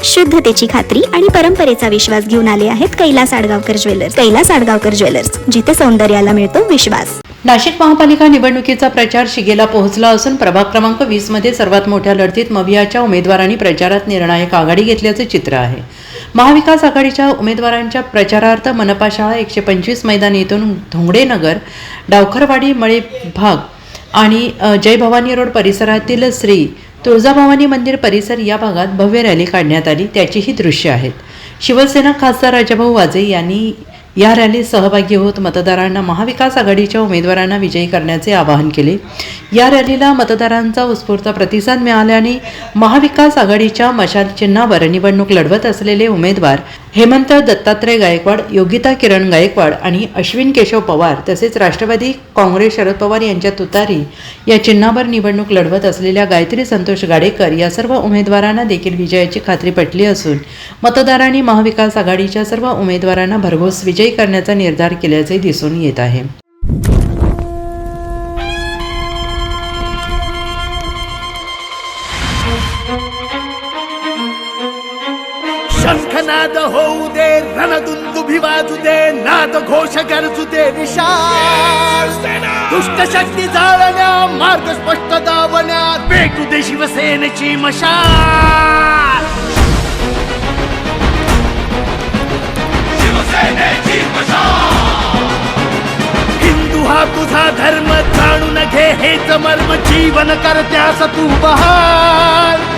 शुद्धतेची खात्री आणि परंपरेचा विश्वास घेऊन आले आहेत कैलास आडगावकर ज्वेलर्स. कैलास आडगावकर ज्वेलर्स, जिथे सौंदर्याला मिळतो विश्वास. नाशिक महापालिका निवडणुकीचा प्रचार शिगेला पोहोचला असून प्रभाग क्रमांक 20 मध्ये सर्वात मोठ्या लढतीत मवियाच्या उमेदवारांनी प्रचारात निर्णायक आघाडी घेतल्याचे चित्र आहे. महाविकास आघाडीच्या उमेदवारांच्या प्रचारार्थ मनपा शाळा 125 मैदान येथून धोंगडेनगर, डावखरवाडी, मळे भाग आणि जय भवानी रोड परिसरातील श्री तुळजाभवानी मंदिर परिसर या भागात भव्य रॅली काढण्यात आली. त्याची ही दृश्य आहेत. शिवसेना खासदार राजाभाऊ वाजे यांनी या रॅलीत सहभागी होत मतदारांना महाविकास आघाडीच्या उमेदवारांना विजयी करण्याचे आवाहन केले. या रॅलीला मतदारांचा उत्स्फूर्त प्रतिसाद मिळाल्याने महाविकास आघाडीच्या मशाल चिन्हावर निवडणूक लढवत असलेले उमेदवार हेमंत दत्तात्रय गायकवाड, योगिता किरण गायकवाड आणि अश्विन केशव पवार तसेच राष्ट्रवादी काँग्रेस शरद पवार यांच्या तुतारी या चिन्हावर निवडणूक लढवत असलेल्या गायत्री संतोष गाडेकर या सर्व उमेदवारांना देखील विजयाची खात्री पटली असून मतदारांनी महाविकास आघाडीच्या सर्व उमेदवारांना भरघोस विजयी करण्याचा निर्धार केल्याचे दिसून येत आहे. शंखनाद होऊ दे, रणदुंदुभी वाजू दे, नाद घोष गरजू दे विशाल. दुष्ट शक्ती जाळण्या, मार्ग स्पष्ट दावण्या, पेटू दे शिवसेनेची मशाल. शिवसेनेची मशाल. हिंदू हा तुझा धर्म, जाणून घे हेच मर्म, जीवन करत्यास तू बहाल.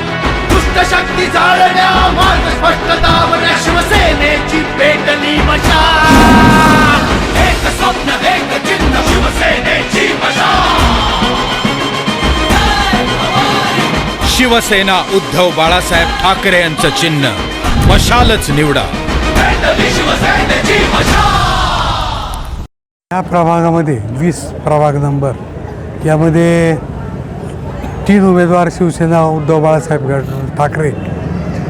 शक्ती जाळण्या, मार्ग स्पष्ट दावण्या, शिवसेनेची पेटली मशाल. एक स्वप्न, एक चिन्ह, शिवसेनेची मशाल. शिवसेना उद्धव बाळासाहेब ठाकरे यांचं चिन्ह मशालच निवडा. पेटली शिवसेनेची मशाल. या प्रभागामध्ये 20 प्रभाग नंबर यामध्ये 3 उमेदवार शिवसेना उद्धव बाळासाहेब ठाकरे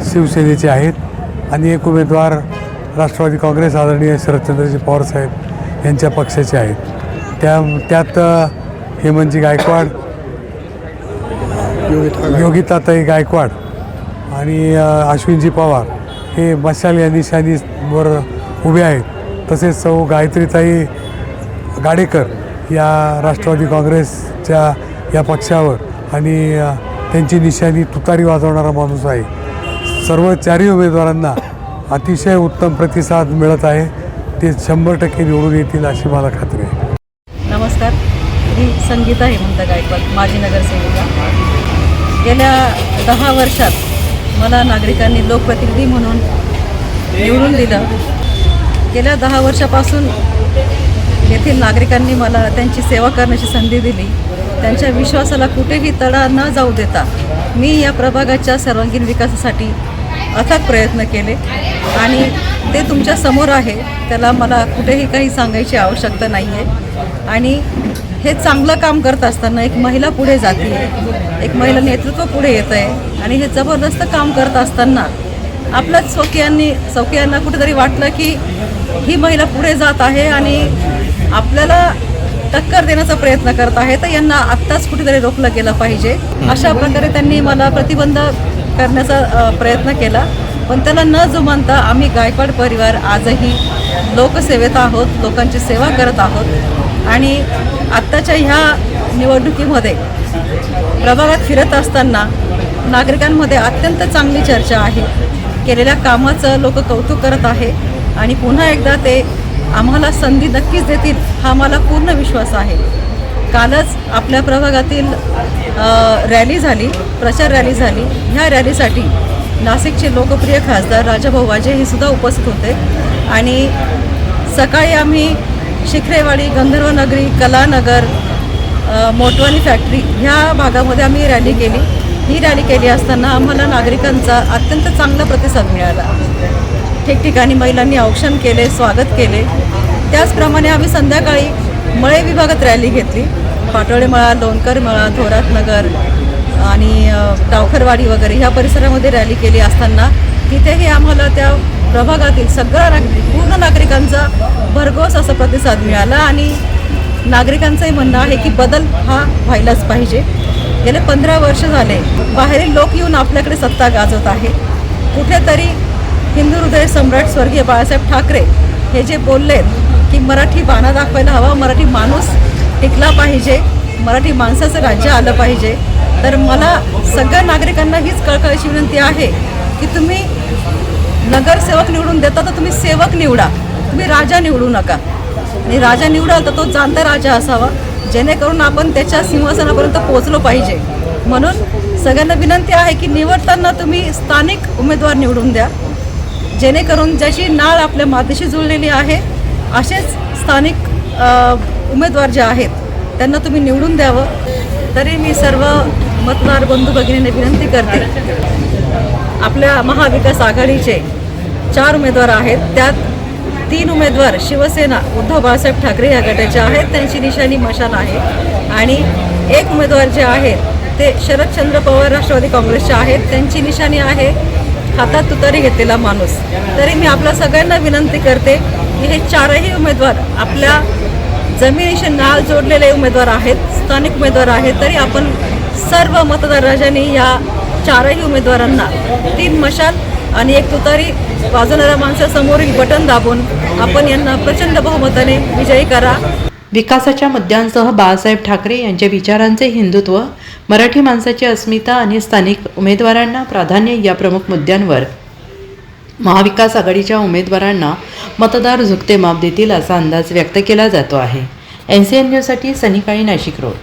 शिवसेनेचे आहेत आणि 1 उमेदवार राष्ट्रवादी काँग्रेस आदरणीय शरदचंद्रजी पवारसाहेब यांच्या पक्षाचे आहेत. त्यात हेमंतजी गायकवाड, योगिताताई गायकवाड आणि अश्विनजी पवार हे मशाल या निशाणीवर उभे आहेत. तसेच सौ गायत्रीताई गाडेकर या राष्ट्रवादी काँग्रेसच्या या पक्षावर आणि त्यांची निशाणी तुतारी वाजवणारा माणूस आहे. सर्व 4 उमेदवारांना अतिशय उत्तम प्रतिसाद मिळत आहे. ते 100% निवडून येतील अशी मला खात्री आहे. नमस्कार, मी संगीता हेमंत गायकवाड, माजी नगरसेविका. गेल्या 10 वर्षात मला नागरिकांनी लोकप्रतिनिधी म्हणून निवडून दिलं. गेल्या 10 वर्षापासून येथील नागरिकांनी मला त्यांची सेवा करण्याची संधी दिली. त्यांच्या विश्वासाला कुठेही तडा न जाऊ देता मी या प्रभागाच्या सर्वांगीण विकासासाठी अथक प्रयत्न केले आणि ते तुमच्या समोर आहे. त्याला मला कुठेही काही सांगायची आवश्यकता नाही आहे. आणि हे चांगलं काम करत असताना एक महिला पुढे जाते आहे, एक महिला नेतृत्व पुढे येत आहे आणि हे जबरदस्त काम करत असताना आपल्याच चौकीयांना कुठेतरी वाटलं की ही महिला पुढे जात आहे आणि आपल्याला टक्कर देण्याचा प्रयत्न करत आहे, तर यांना आत्ताच कुठेतरी रोखलं गेलं पाहिजे. अशा प्रकारे त्यांनी मला प्रतिबंध करण्याचा प्रयत्न केला. पण त्याला न जुमानता आम्ही गायकवाड परिवार आजही लोकसेवेत आहोत, लोकांची सेवा करत आहोत. आणि आत्ताच्या ह्या निवडणुकीमध्ये प्रभागात फिरत असताना नागरिकांमध्ये अत्यंत चांगली चर्चा आहे. केलेल्या कामाचं लोक कौतुक करत आहे आणि पुन्हा एकदा ते आम्हाला संधी नक्कीच देतील हा मला पूर्ण विश्वास आहे. कालच आपल्या प्रभागातील रॅली झाली, प्रचार रॅली झाली. ह्या रॅलीसाठी नाशिकचे लोकप्रिय खासदार राजाभाऊ वाजे हे सुद्धा उपस्थित होते. आणि सकाळी आम्ही शिखरेवाडी, गंधर्वनगरी, कलानगर, मोटवानी फॅक्टरी ह्या भागामध्ये आम्ही रॅली केली. ही रॅली केली असताना आम्हाला नागरिकांचा अत्यंत चांगला प्रतिसाद मिळाला. ठिकठिकाणी महिलांनी औक्षण केले, स्वागत केले. त्याचप्रमाणे आम्ही संध्याकाळी मळे विभागात रॅली घेतली. पाटोळे मळा, लोणकर मळा, थोरातनगर आणि डावखरवाडी वगैरे ह्या परिसरामध्ये रॅली केली असताना तिथेही आम्हाला त्या प्रभागातील पूर्ण नागरिकांचा भरघोस असा प्रतिसाद मिळाला. आणि नागरिकांचंही म्हणणं आहे की बदल हा व्हायलाच पाहिजे. गेले 15 वर्ष झाले बाहेरील लोक येऊन आपल्याकडे सत्ता गाजवत आहे. कुठेतरी हिंदू हृदय सम्राट स्वर्गीय बाळासाहेब ठाकरे हे जे बोललेत की मराठी बाणा दाखवायला हवा, मराठी माणूस टिकला पाहिजे, मराठी माणसाचं राज्य आलं पाहिजे, तर मला सगळ्या नागरिकांना हीच कळकळीची विनंती आहे की तुम्ही नगरसेवक निवडून देता तर तुम्ही सेवक निवडा, तुम्ही राजा निवडू नका. आणि राजा निवडाल तर तो जाणता राजा असावा, जेणेकरून आपण त्याच्या सिंहासनापर्यंत पोहोचलो पाहिजे. म्हणून सगळ्यांना विनंती आहे की निवडताना तुम्ही स्थानिक उमेदवार निवडून द्या, जेणेकरून ज्याची नाळ आपल्या मातीशी जुळलेली आहे असेच स्थानिक उमेदवार जे आहेत त्यांना तुम्ही निवडून द्यावं. तरी मी सर्व मतदार बंधू भगिनींना विनंती करते, आपल्या महाविकास आघाडीचे 4 उमेदवार आहेत, त्यात 3 उमेदवार शिवसेना उद्धव बाळासाहेब ठाकरे या गटाचे आहेत, त्यांची निशाणी मशाल आहे. आणि 1 उमेदवार जे आहेत ते शरदचंद्र पवार राष्ट्रवादी काँग्रेसचे आहेत, त्यांची निशाणी आहे हातात तुतारी घेतलेला माणूस. तरी मी आपल्या सगळ्यांना विनंती करते की हे 4ही उमेदवार आपल्या जमिनीशी नाळ जोडलेले उमेदवार आहेत, स्थानिक उमेदवार आहेत. तरी आपण सर्व मतदार राजांनी या 4ही उमेदवारांना 3 मशाल आणि 1 तुतारी वाजवणाऱ्या माणसासमोरील बटन दाबून आपण यांना प्रचंड बहुमताने विजयी करा. विकासाच्या मुद्द्यांसह बाळासाहेब ठाकरे यांच्या विचारांचे हिंदुत्व, मराठी माणसाची अस्मिता आणि स्थानिक उमेदवारांना प्राधान्य या प्रमुख मुद्द्यांवर महाविकास आघाडीच्या उमेदवारांना मतदार झुकते माप देतील असा अंदाज व्यक्त केला जातो आहे. NCN न्यूजसाठी सनी काळे, नाशिक रोड.